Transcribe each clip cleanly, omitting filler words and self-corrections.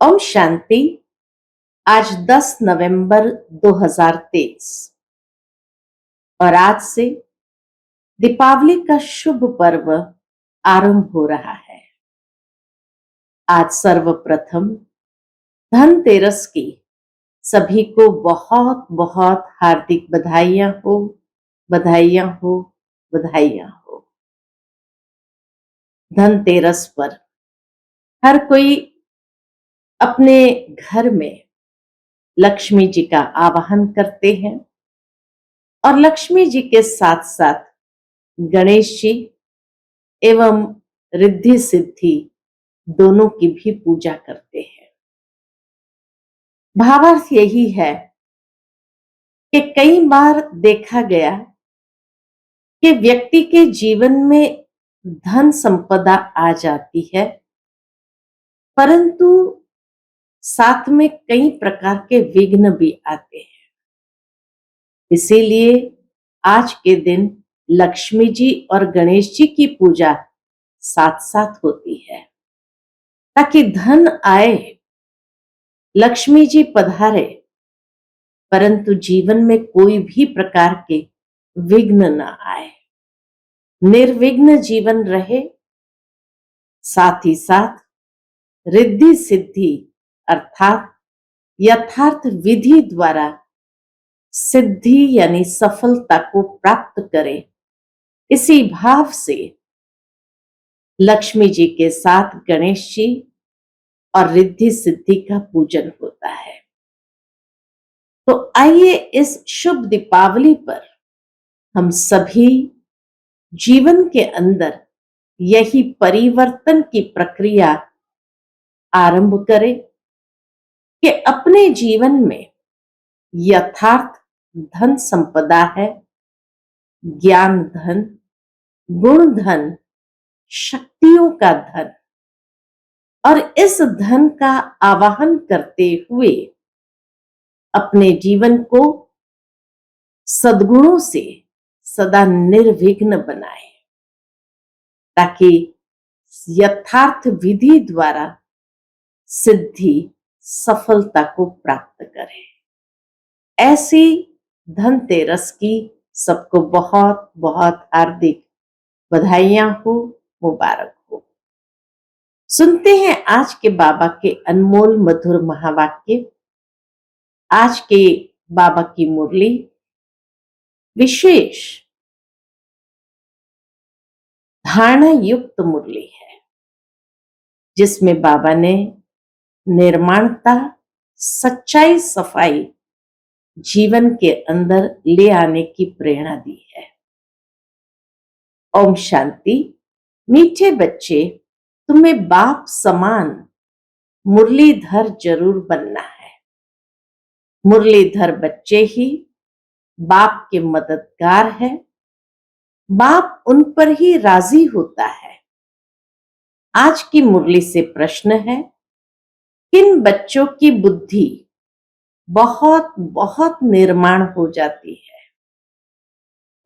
ओम शांति। आज 10 नवंबर 2023 और आज से दीपावली का शुभ पर्व आरंभ हो रहा है। आज सर्वप्रथम धनतेरस की सभी को बहुत बहुत हार्दिक बधाइयां हो, बधाइयां हो, बधाइयां हो। धनतेरस पर हर कोई अपने घर में लक्ष्मी जी का आवाहन करते हैं और लक्ष्मी जी के साथ साथ गणेश जी एवं रिद्धि सिद्धि दोनों की भी पूजा करते हैं। भावार्थ यही है कि कई बार देखा गया कि व्यक्ति के जीवन में धन संपदा आ जाती है, परंतु साथ में कई प्रकार के विघ्न भी आते हैं। इसीलिए आज के दिन लक्ष्मी जी और गणेश जी की पूजा साथ साथ होती है ताकि धन आए, लक्ष्मी जी पधारे, परंतु जीवन में कोई भी प्रकार के विघ्न न आए, निर्विघ्न जीवन रहे। साथ ही साथ रिद्धि सिद्धि अर्थात यथार्थ विधि द्वारा सिद्धि यानी सफलता को प्राप्त करें, इसी भाव से लक्ष्मी जी के साथ गणेश जी और रिद्धि सिद्धि का पूजन होता है। तो आइए इस शुभ दीपावली पर हम सभी जीवन के अंदर यही परिवर्तन की प्रक्रिया आरंभ करें कि अपने जीवन में यथार्थ धन संपदा है, ज्ञान धन, गुण धन, शक्तियों का धन, और इस धन का आवाहन करते हुए अपने जीवन को सद्गुणों से सदा निर्विघ्न बनाए ताकि यथार्थ विधि द्वारा सिद्धि सफलता को प्राप्त करें। ऐसी धनतेरस की सबको बहुत बहुत हार्दिक बधाइयां हो, मुबारक हो। सुनते हैं आज के बाबा के अनमोल मधुर महावाक्य। आज के बाबा की मुरली विशेष धारणा युक्त मुरली है, जिसमें बाबा ने निर्माणता, सच्चाई, सफाई जीवन के अंदर ले आने की प्रेरणा दी है। ओम शांति। मीठे बच्चे, तुम्हें बाप समान मुरलीधर जरूर बनना है। मुरलीधर बच्चे ही बाप के मददगार है। बाप उन पर ही राजी होता है। आज की मुरली से प्रश्न है, किन बच्चों की बुद्धि बहुत बहुत निर्माण हो जाती है?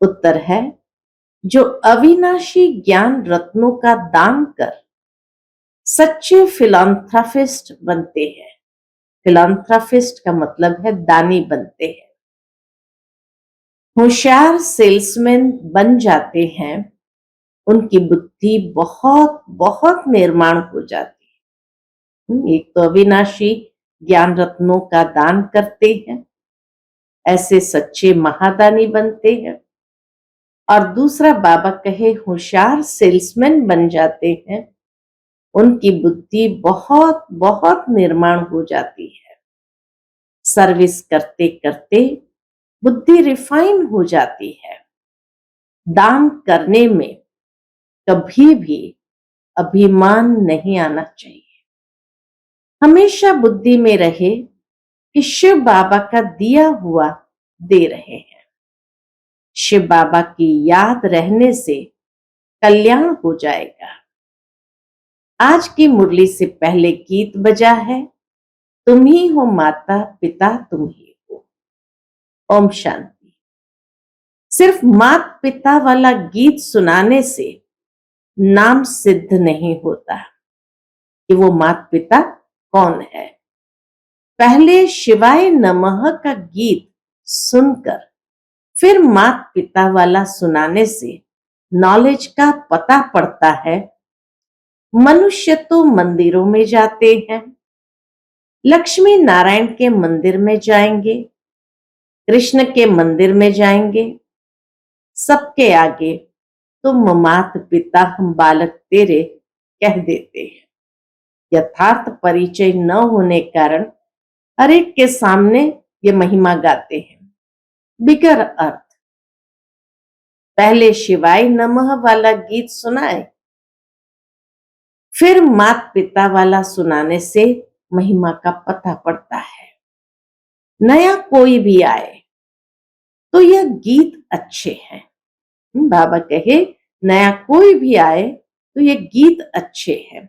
उत्तर है, जो अविनाशी ज्ञान रत्नों का दान कर सच्चे फिलॉन्थ्रफिस्ट बनते हैं। फिलॉन्थ्रफिस्ट का मतलब है दानी बनते हैं, होशियार सेल्समैन बन जाते हैं, उनकी बुद्धि बहुत बहुत निर्माण हो जाती है। एक तो अविनाशी ज्ञान रत्नों का दान करते हैं, ऐसे सच्चे महादानी बनते हैं। और दूसरा बाबा कहे होशियार सेल्समैन बन जाते हैं, उनकी बुद्धि बहुत बहुत निर्माण हो जाती है। सर्विस करते करते बुद्धि रिफाइन हो जाती है। दान करने में कभी भी अभिमान नहीं आना चाहिए। हमेशा बुद्धि में रहे कि शिव बाबा का दिया हुआ दे रहे हैं। शिव बाबा की याद रहने से कल्याण हो जाएगा। आज की मुरली से पहले गीत बजा है, तुम ही हो माता पिता तुम ही हो। ओम शांति। सिर्फ माता पिता वाला गीत सुनाने से नाम सिद्ध नहीं होता कि वो माता पिता कौन है। पहले शिवाय नमः का गीत सुनकर फिर माता पिता वाला सुनाने से नॉलेज का पता पड़ता है। मनुष्य तो मंदिरों में जाते हैं, लक्ष्मी नारायण के मंदिर में जाएंगे, कृष्ण के मंदिर में जाएंगे, सबके आगे तुम मात पिता हम बालक तेरे कह देते हैं। यथार्थ परिचय न होने कारण हर एक के सामने ये महिमा गाते हैं बिगर अर्थ। पहले शिवाय नमः वाला गीत सुनाए, फिर मात पिता वाला सुनाने से महिमा का पता पड़ता है। नया कोई भी आए तो यह गीत अच्छे हैं। बाबा कहे नया कोई भी आए तो ये गीत अच्छे हैं,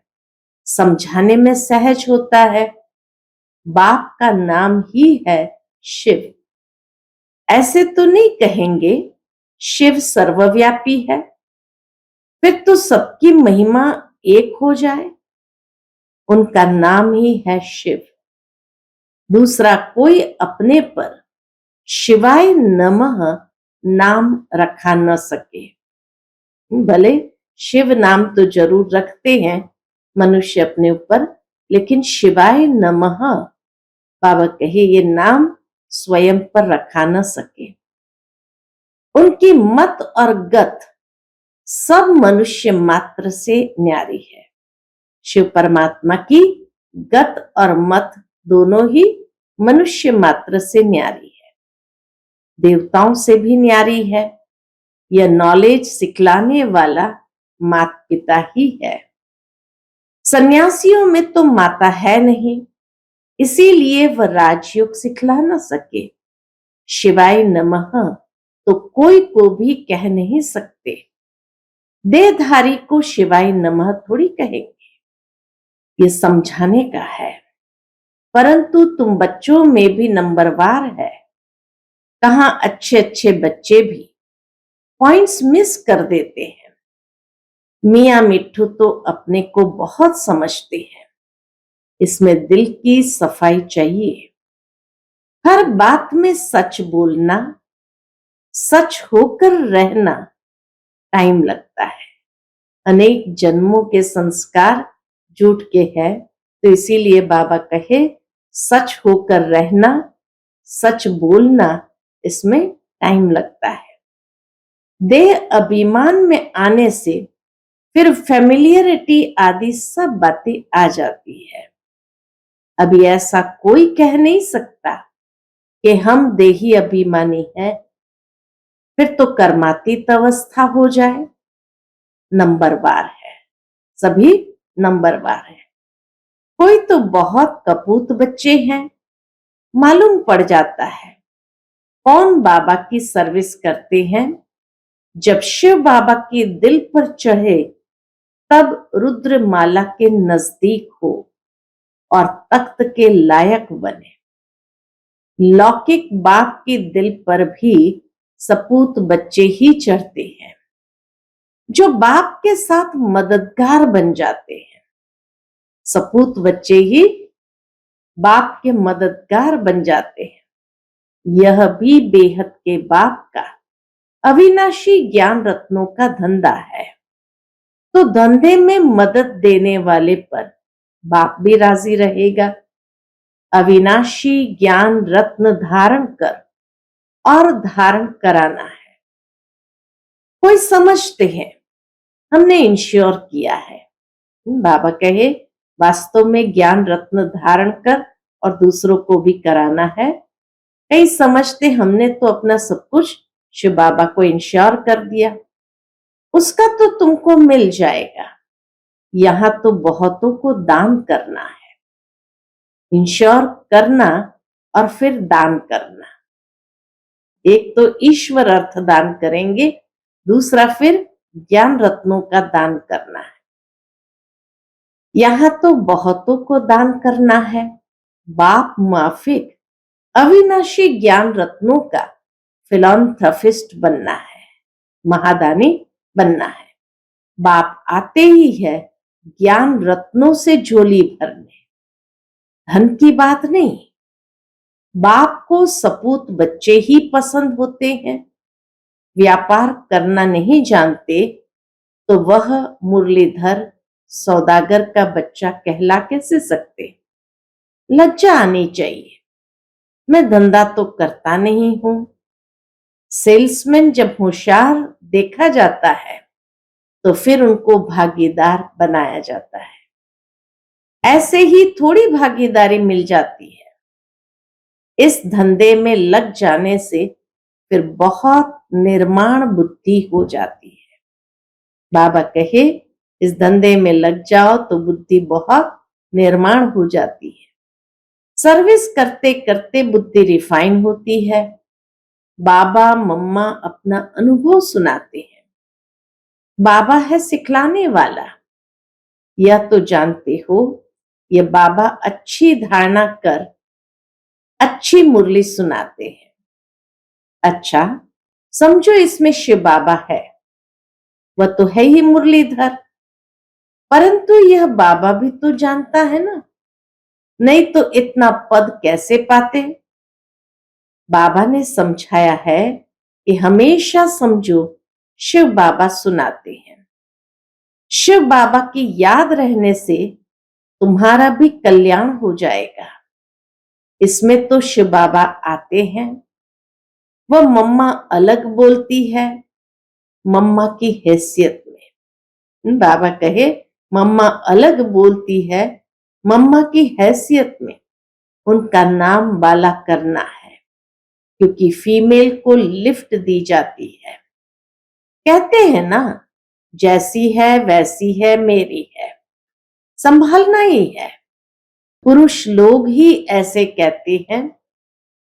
समझाने में सहज होता है। बाप का नाम ही है शिव। ऐसे तो नहीं कहेंगे शिव सर्वव्यापी है, फिर तो सबकी महिमा एक हो जाए। उनका नाम ही है शिव, दूसरा कोई अपने पर शिवाय नमः नाम रखा न सके। भले शिव नाम तो जरूर रखते हैं मनुष्य अपने ऊपर, लेकिन शिवाय नमः बाबा कहे ये नाम स्वयं पर रखा न सके। उनकी मत और गत सब मनुष्य मात्र से न्यारी है। शिव परमात्मा की गत और मत दोनों ही मनुष्य मात्र से न्यारी है, देवताओं से भी न्यारी है। यह नॉलेज सिखलाने वाला माता पिता ही है। सन्यासियों में तो माता है नहीं, इसीलिए वह राजयोग सिखला न सके। शिवाय नमः तो कोई को भी कह नहीं सकते, देहधारी को शिवाय नमः थोड़ी कहेंगे। ये समझाने का है, परंतु तुम बच्चों में भी नंबरवार है। कहां अच्छे अच्छे बच्चे भी पॉइंट्स मिस कर देते हैं। मियां मिट्ठू तो अपने को बहुत समझते हैं, इसमें दिल की सफाई चाहिए। हर बात में सच बोलना, सच होकर रहना टाइम लगता है। अनेक जन्मों के संस्कार झूठ के हैं, तो इसीलिए बाबा कहे सच होकर रहना, सच बोलना, इसमें टाइम लगता है। देह अभिमान में आने से फिर फेमिलियरिटी आदि सब बातें आ जाती है। अभी ऐसा कोई कह नहीं सकता कि हम देही अभिमानी हैं, फिर तो कर्मातीत अवस्था हो जाए। नंबरवार है, सभी नंबरवार है। कोई तो बहुत कपूत बच्चे हैं, मालूम पड़ जाता है कौन बाबा की सर्विस करते हैं। जब शिव बाबा के दिल पर चढ़े तब रुद्रमाला के नजदीक हो और तख्त के लायक बने। लौकिक बाप के दिल पर भी सपूत बच्चे ही चढ़ते हैं, जो बाप के साथ मददगार बन जाते हैं। सपूत बच्चे ही बाप के मददगार बन जाते हैं। यह भी बेहद के बाप का अविनाशी ज्ञान रत्नों का धंधा है। तो धंधे में मदद देने वाले पर बाप भी राजी रहेगा। अविनाशी ज्ञान रत्न धारण कर और धारण कराना है। कोई समझते हैं हमने इंश्योर किया है। बाबा कहे वास्तव में ज्ञान रत्न धारण कर और दूसरों को भी कराना है। कई समझते हमने तो अपना सब कुछ शिव बाबा को इंश्योर कर दिया, उसका तो तुमको मिल जाएगा। यहां तो बहुतों को दान करना है, इंश्योर करना और फिर दान करना। एक तो ईश्वर अर्थ दान करेंगे, दूसरा फिर ज्ञान रत्नों का दान करना है। यहां तो बहुतों को दान करना है। बाप माफिक अविनाशी ज्ञान रत्नों का फिलॉन्थ्रफिस्ट बनना है, महादानी बनना है। बाप आते ही है ज्ञान रत्नों से झोली भरने। धन की बात नहीं। बाप को सपूत बच्चे ही पसंद होते हैं। व्यापार करना नहीं जानते तो वह मुरलीधर सौदागर का बच्चा कहला कैसे सकते। लज्जा आनी चाहिए। मैं धंधा तो करता नहीं हूं। सेल्समैन जब होशियार देखा जाता है तो फिर उनको भागीदार बनाया जाता है। ऐसे ही थोड़ी भागीदारी मिल जाती है। इस धंधे में लग जाने से फिर बहुत निर्माण बुद्धि हो जाती है। बाबा कहे इस धंधे में लग जाओ तो बुद्धि बहुत निर्माण हो जाती है। सर्विस करते करते बुद्धि रिफाइन होती है। बाबा मम्मा अपना अनुभव सुनाते हैं। बाबा है सिखलाने वाला। यह तो जानते हो ये बाबा अच्छी धारणा कर अच्छी मुरली सुनाते हैं। अच्छा समझो इसमें शिव बाबा है, वह तो है ही मुरलीधर, परंतु यह बाबा भी तो जानता है ना, नहीं तो इतना पद कैसे पाते। बाबा ने समझाया है कि हमेशा समझो शिव बाबा सुनाते हैं। शिव बाबा की याद रहने से तुम्हारा भी कल्याण हो जाएगा। इसमें तो शिव बाबा आते हैं। वह मम्मा अलग बोलती है मम्मा की हैसियत में। बाबा कहे मम्मा अलग बोलती है मम्मा की हैसियत में। उनका नाम बाला करना है क्योंकि फीमेल को लिफ्ट दी जाती है। कहते हैं ना जैसी है वैसी है मेरी है, संभालना ही है। पुरुष लोग ही ऐसे कहते हैं,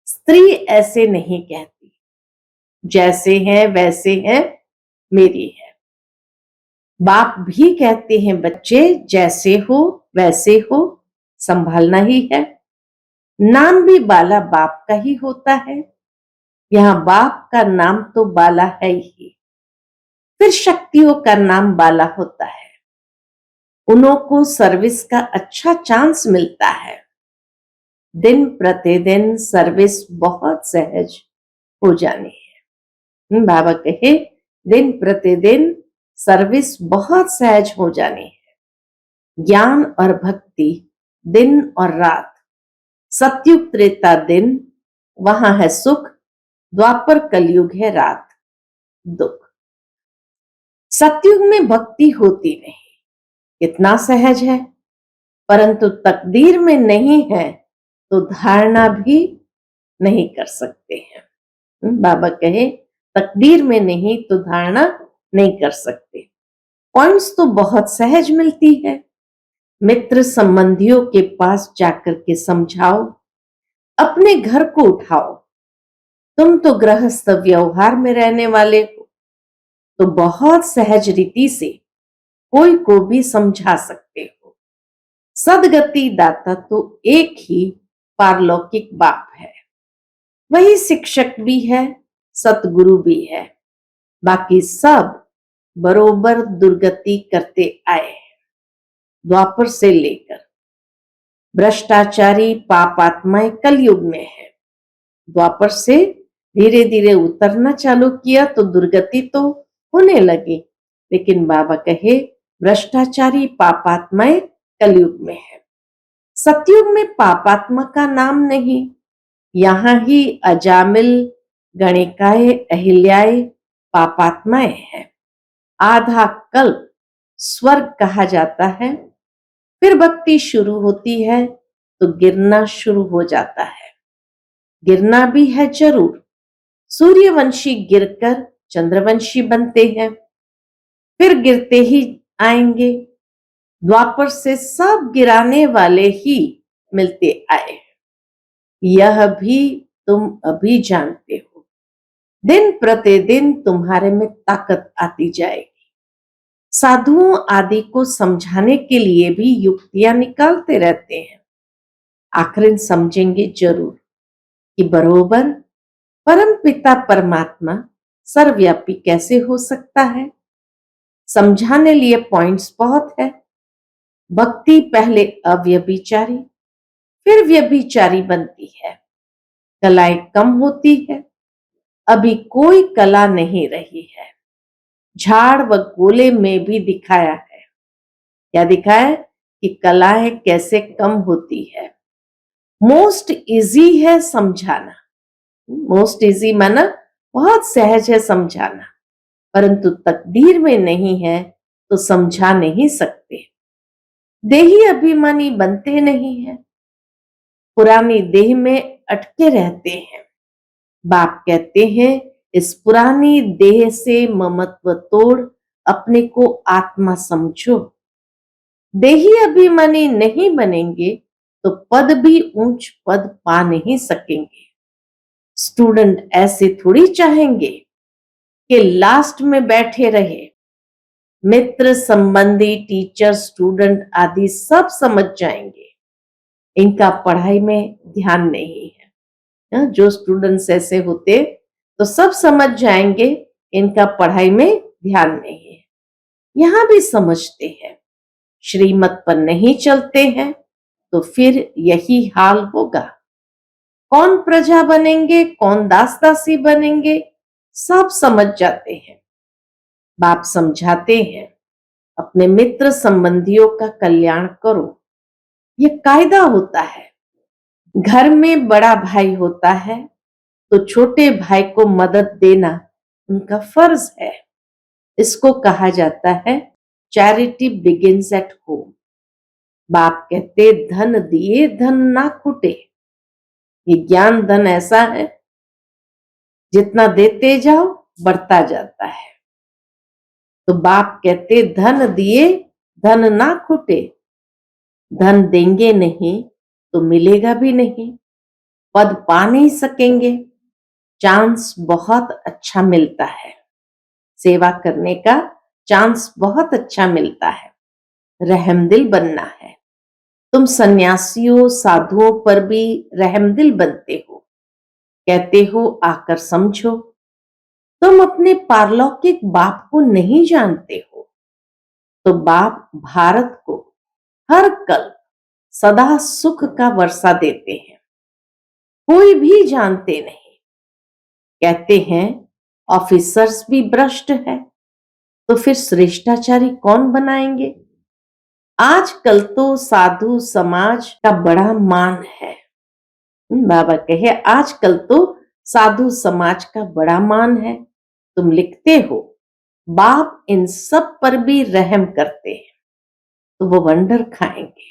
स्त्री ऐसे नहीं कहती। जैसे है वैसे है मेरी है। बाप भी कहते हैं बच्चे जैसे हो वैसे हो, संभालना ही है। नाम भी बाला बाप का ही होता है। यहां बाप का नाम तो बाला है ही, फिर शक्तियों का नाम बाला होता है। उन्हों को सर्विस का अच्छा चांस मिलता है। दिन प्रतिदिन सर्विस बहुत सहज हो जानी है। बाबा कहे दिन प्रतिदिन सर्विस बहुत सहज हो जानी है। ज्ञान और भक्ति दिन और रात। सतयुग त्रेता दिन वहां है सुख, द्वापर कलयुग है रात दुख। सतयुग में भक्ति होती नहीं, कितना सहज है, परंतु तकदीर में नहीं है तो धारणा भी नहीं कर सकते हैं। बाबा कहे तकदीर में नहीं तो धारणा नहीं कर सकते। पॉइंट्स तो बहुत सहज मिलती है। मित्र संबंधियों के पास जाकर के समझाओ, अपने घर को उठाओ। तुम तो गृहस्थ व्यवहार में रहने वाले हो तो बहुत सहज रीति से कोई को भी समझा सकते हो। सदगति दाता तो एक ही पारलौकिक बाप है, वही शिक्षक भी है सतगुरु भी है। बाकी सब बरोबर दुर्गति करते आए हैं द्वापर से लेकर। भ्रष्टाचारी पापात्माएं कलयुग में है। द्वापर से धीरे धीरे उतरना चालू किया तो दुर्गति तो होने लगी, लेकिन बाबा कहे भ्रष्टाचारी पापात्माएं कलयुग में है। सतयुग में पापात्मा का नाम नहीं। यहां ही अजामिल गणिकाए अहिल्याए पापात्माएं हैं। आधा कल्प स्वर्ग कहा जाता है। फिर भक्ति शुरू होती है तो गिरना शुरू हो जाता है। गिरना भी है जरूर। सूर्यवंशी गिरकर चंद्रवंशी बनते हैं, फिर गिरते ही आएंगे। द्वापर से सब गिराने वाले ही मिलते आए। यह भी तुम अभी जानते हो। दिन प्रतिदिन तुम्हारे में ताकत आती जाएगी। साधुओं आदि को समझाने के लिए भी युक्तियां निकालते रहते हैं। आखिर समझेंगे जरूर कि बरोबर परम पिता परमात्मा सर्वव्यापी कैसे हो सकता है। समझाने लिए पॉइंट्स बहुत है। भक्ति पहले अव्यभिचारी, फिर व्यभिचारी बनती है। कलाएं कम होती है, अभी कोई कला नहीं रही है। झाड़ व गोले में भी दिखाया है। क्या दिखाया है? कि कलाएं कैसे कम होती है। मोस्ट इजी है समझाना। मोस्ट इजी माना बहुत सहज है समझाना, परंतु तकदीर में नहीं है तो समझा नहीं सकते। देही अभिमानी बनते नहीं है, पुरानी देह में अटके रहते हैं। बाप कहते हैं इस पुरानी देह से ममत्व तोड़ अपने को आत्मा समझो। देही अभिमानी नहीं बनेंगे तो पद भी ऊंच पद पा नहीं सकेंगे। स्टूडेंट ऐसे थोड़ी चाहेंगे कि लास्ट में बैठे रहे। मित्र संबंधी टीचर स्टूडेंट आदि सब समझ जाएंगे, इनका पढ़ाई में ध्यान नहीं है। जो स्टूडेंट्स ऐसे होते तो सब समझ जाएंगे इनका पढ़ाई में ध्यान नहीं है। यहां भी समझते हैं, श्रीमत पर नहीं चलते हैं तो फिर यही हाल होगा। कौन प्रजा बनेंगे, कौन दास दासी बनेंगे, सब समझ जाते हैं। बाप समझाते हैं अपने मित्र संबंधियों का कल्याण करो। ये कायदा होता है। घर में बड़ा भाई होता है तो छोटे भाई को मदद देना उनका फर्ज है। इसको कहा जाता है चैरिटी बिगिंस एट होम। बाप कहते धन दिए धन ना खुटे। ये ज्ञान धन ऐसा है, जितना देते जाओ बढ़ता जाता है। तो बाप कहते धन दिए धन ना खुटे। धन देंगे नहीं तो मिलेगा भी नहीं, पद पा नहीं सकेंगे। चांस बहुत अच्छा मिलता है, सेवा करने का चांस बहुत अच्छा मिलता है। रहमदिल बनना है। तुम सन्यासियों साधुओं पर भी रहमदिल बनते हो। कहते हो आकर समझो। तुम अपने पारलौकिक बाप को नहीं जानते हो तो बाप भारत को हर कल सदा सुख का वर्षा देते हैं। कोई भी जानते नहीं। कहते हैं ऑफिसर्स भी भ्रष्ट है तो फिर श्रेष्ठाचारी कौन बनाएंगे। आजकल तो साधु समाज का बड़ा मान है। बाबा कहे आजकल तो साधु समाज का बड़ा मान है। तुम लिखते हो बाप इन सब पर भी रहम करते हैं तो वो वंडर खाएंगे।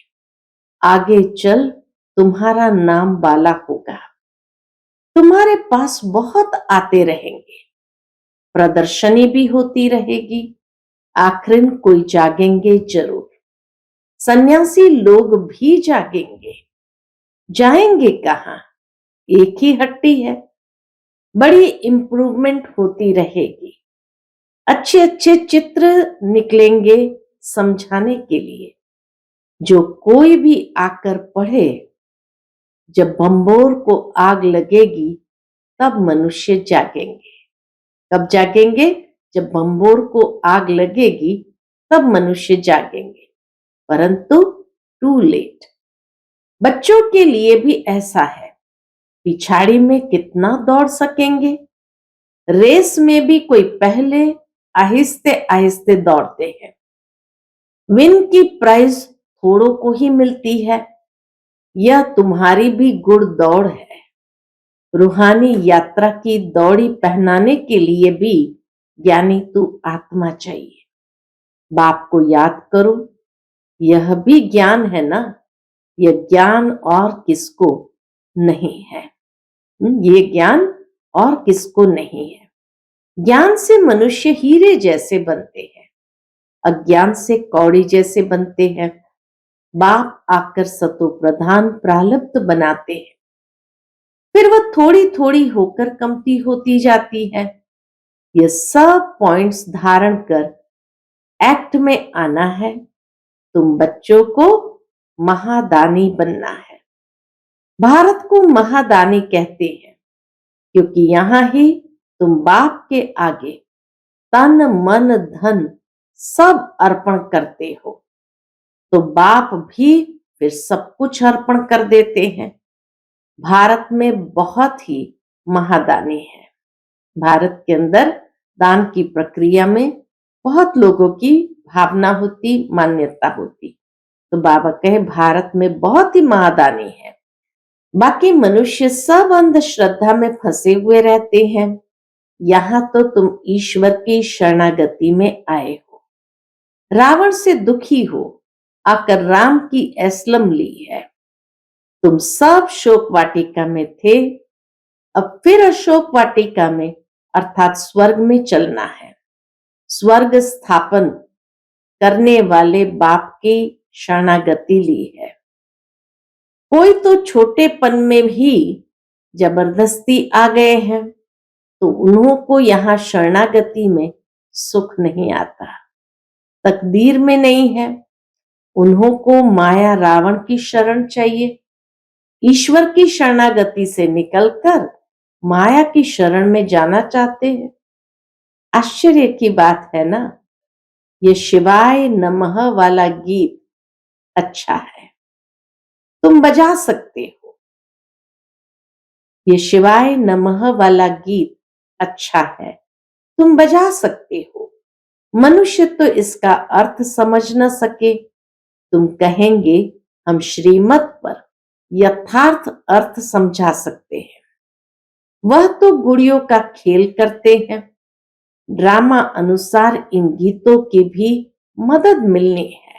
आगे चल तुम्हारा नाम वाला होगा। तुम्हारे पास बहुत आते रहेंगे, प्रदर्शनी भी होती रहेगी। आखिर कोई जागेंगे जरूर। सन्यासी लोग भी जागेंगे। जाएंगे कहां? एक ही हट्टी है। बड़ी इंप्रूवमेंट होती रहेगी। अच्छे अच्छे चित्र निकलेंगे समझाने के लिए। जो कोई भी आकर पढ़े, जब बंबोर को आग लगेगी तब मनुष्य जागेंगे। कब जागेंगे? जब बंबोर को आग लगेगी तब मनुष्य जागेंगे, परंतु टू लेट। बच्चों के लिए भी ऐसा है। पिछाड़ी में कितना दौड़ सकेंगे। रेस में भी कोई पहले आहिस्ते आहिस्ते दौड़ते हैं। विन की प्राइज थोड़ों को ही मिलती है। यह तुम्हारी भी गुड़ दौड़ है। रूहानी यात्रा की दौड़ी पहनाने के लिए भी ज्ञानी तू आत्मा चाहिए। बाप को याद करो, यह भी ज्ञान है ना। यह ज्ञान और किसको नहीं है। ये ज्ञान और किसको नहीं है। ज्ञान से मनुष्य हीरे जैसे बनते हैं, अज्ञान से कौड़ी जैसे बनते हैं। बाप आकर सतो प्रधान प्रालब्ध बनाते हैं, फिर वह थोड़ी थोड़ी होकर कमती होती जाती है। यह सब पॉइंट्स धारण कर एक्ट में आना है। तुम बच्चों को महादानी बनना है। भारत को महादानी कहते हैं क्योंकि यहां ही तुम बाप के आगे तन मन धन सब अर्पण करते हो। तो बाप भी फिर सब कुछ अर्पण कर देते हैं। भारत में बहुत ही महादानी है। भारत के अंदर दान की प्रक्रिया में बहुत लोगों की भावना होती, मान्यता होती। तो बाबा कहे भारत में बहुत ही महादानी है। बाकी मनुष्य सब अंधश्रद्धा में फंसे हुए रहते हैं। यहाँ तो तुम ईश्वर की शरणागति में आए हो। रावण से दुखी हो आकर राम की एस्लम ली है। तुम सब शोक वाटिका में थे, अब फिर अशोक वाटिका में अर्थात स्वर्ग में चलना है। स्वर्ग स्थापन करने वाले बाप की शरणागति ली है। कोई तो छोटेपन में भी जबरदस्ती आ गए हैं, तो उन्हों को यहां शरणागति में सुख नहीं आता, तकदीर में नहीं है। उन्हों को माया रावण की शरण चाहिए। ईश्वर की शरणागति से निकलकर माया की शरण में जाना चाहते हैं। आश्चर्य की बात है ना। ये शिवाय नमः वाला गीत अच्छा है, तुम बजा सकते हो। ये शिवाय नमः वाला गीत अच्छा है, तुम बजा सकते हो। मनुष्य तो इसका अर्थ समझ न सके। तुम कहेंगे हम श्रीमत पर यथार्थ अर्थ समझा सकते हैं। वह तो गुड़ियों का खेल करते हैं। ड्रामा अनुसार इन गीतों की भी मदद मिलनी है।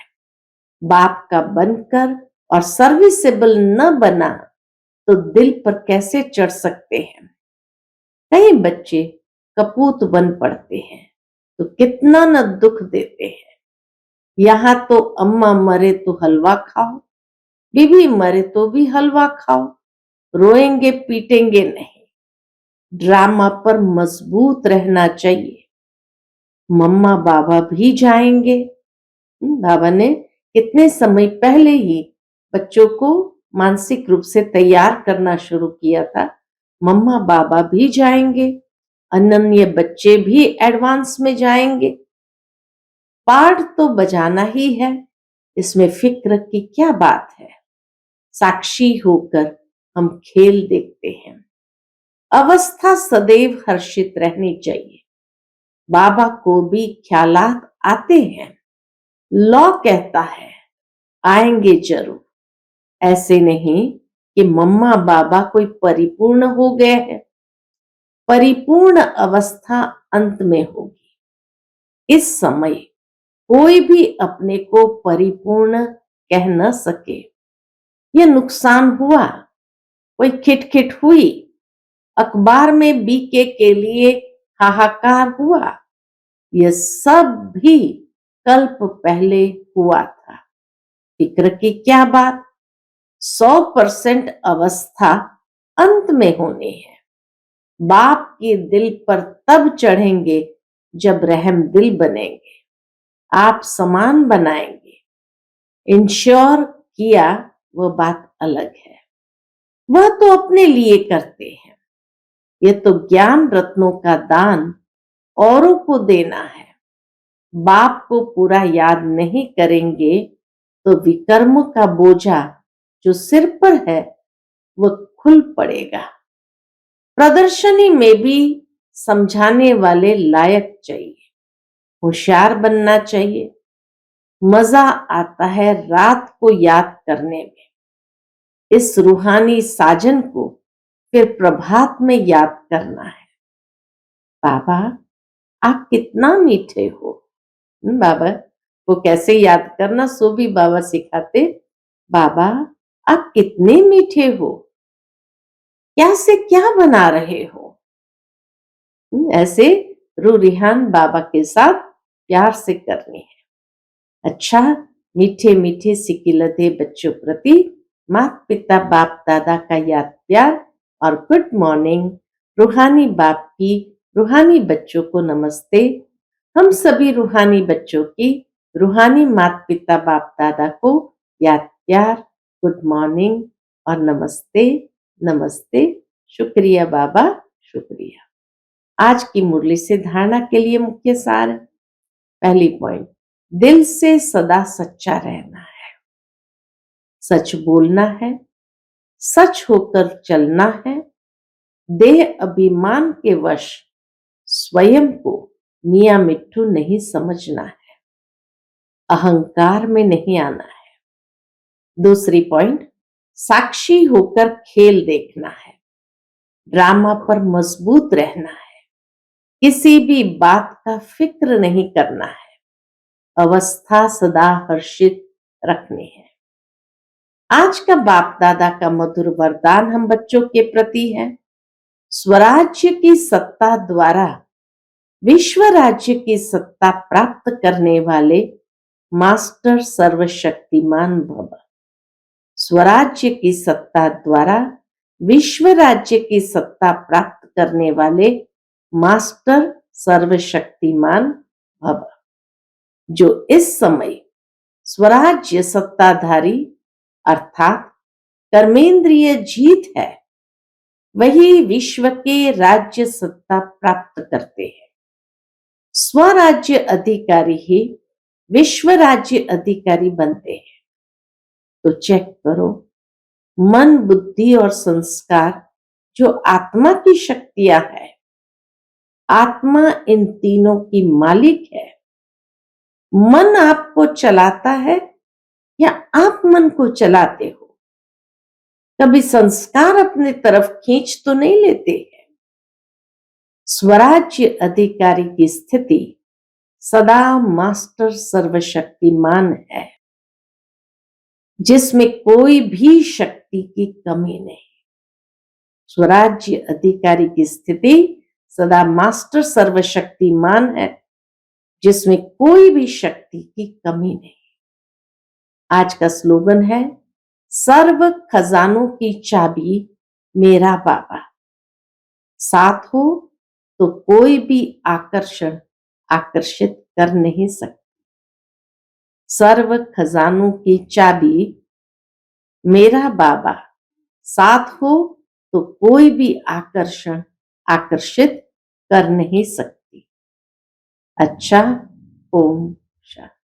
बाप का बनकर और सर्विसेबल न बना तो दिल पर कैसे चढ़ सकते हैं। कई बच्चे कपूत बन पड़ते हैं तो कितना न दुख देते हैं। यहाँ तो अम्मा मरे तो हलवा खाओ, बीबी मरे तो भी हलवा खाओ, रोएंगे पीटेंगे नहीं। ड्रामा पर मजबूत रहना चाहिए। मम्मा बाबा भी जाएंगे। बाबा ने कितने समय पहले ही बच्चों को मानसिक रूप से तैयार करना शुरू किया था। मम्मा बाबा भी जाएंगे, अनन्य बच्चे भी एडवांस में जाएंगे। पाठ तो बजाना ही है, इसमें फिक्र की क्या बात है। साक्षी होकर हम खेल देखते हैं। अवस्था सदैव हर्षित रहनी चाहिए। बाबा को भी ख्यालात आते हैं। लॉ कहता है आएंगे जरूर। ऐसे नहीं कि मम्मा बाबा कोई परिपूर्ण हो गए हैं। परिपूर्ण अवस्था अंत में होगी। इस समय कोई भी अपने को परिपूर्ण कह न सके। यह नुकसान हुआ, कोई खिटखिट हुई, अखबार में बीके के लिए हाहाकार हुआ, यह सब भी कल्प पहले हुआ था। फिक्र की क्या बात। 100% अवस्था अंत में होनी है। बाप के दिल पर तब चढ़ेंगे जब रहम दिल बनेंगे। आप समान बनाएंगे। इंश्योर किया वह बात अलग है, वह तो अपने लिए करते हैं। यह तो ज्ञान रत्नों का दान औरों को देना है। बाप को पूरा याद नहीं करेंगे तो विकर्म का बोझा जो सिर पर है वह खुल पड़ेगा। प्रदर्शनी में भी समझाने वाले लायक चाहिए, होशियार बनना चाहिए। मजा आता है रात को याद करने में। इस रूहानी साजन को फिर प्रभात में याद करना है। बाबा आप कितना मीठे हो। बाबा वो कैसे याद करना सो भी बाबा सिखाते। बाबा आप कितने मीठे हो, क्या से क्या बना रहे हो। ऐसे रू रिहान बाबा के साथ प्यार से करनी है। अच्छा मीठे मीठे सिकिलते बच्चों प्रति माता पिता बाप दादा का याद प्यार और गुड मॉर्निंग। रूहानी बाप की रूहानी बच्चों को नमस्ते। हम सभी रूहानी बच्चों की रूहानी माता पिता बाप दादा को याद प्यार, गुड मॉर्निंग और नमस्ते नमस्ते। शुक्रिया बाबा, शुक्रिया। आज की मुरली से धारणा के लिए मुख्य सार। पहली पॉइंट, दिल से सदा सच्चा रहना है। सच बोलना है, सच होकर चलना है, देह अभिमान के वश स्वयं को मियां मिट्ठू नहीं समझना है, अहंकार में नहीं आना है। दूसरी पॉइंट, साक्षी होकर खेल देखना है, ड्रामा पर मजबूत रहना है, किसी भी बात का फिक्र नहीं करना है, अवस्था सदा हर्षित रखनी है। आज का बाप दादा का मधुर वरदान हम बच्चों के प्रति है, स्वराज्य की सत्ता द्वारा विश्व राज्य की सत्ता प्राप्त करने वाले मास्टर सर्वशक्तिमान भव। स्वराज्य की सत्ता द्वारा विश्व राज्य की सत्ता प्राप्त करने वाले मास्टर सर्वशक्तिमान भव। जो इस समय स्वराज्य सत्ताधारी अर्थात कर्मेंद्रिय जीत है, वही विश्व के राज्य सत्ता प्राप्त करते हैं। स्वराज्य अधिकारी ही विश्व राज्य अधिकारी बनते हैं। तो चेक करो, मन, बुद्धि और संस्कार जो आत्मा की शक्तियां है, आत्मा इन तीनों की मालिक है। मन आपको चलाता है या आप मन को चलाते हो? कभी संस्कार अपने तरफ खींच तो नहीं लेते हैं। स्वराज्य अधिकारी की स्थिति सदा मास्टर सर्वशक्तिमान है, जिसमें कोई भी शक्ति की कमी नहीं। स्वराज्य अधिकारी की स्थिति सदा मास्टर सर्वशक्तिमान है, जिसमें कोई भी शक्ति की कमी नहीं। आज का स्लोगन है, सर्व खजानों की चाबी मेरा बाबा, साथ हो तो कोई भी आकर्षण आकर्षित कर नहीं सकता। सर्व खजानों की चाबी मेरा बाबा, साथ हो तो कोई भी आकर्षण आकर्षित कर नहीं सकती। अच्छा, ओम शांति।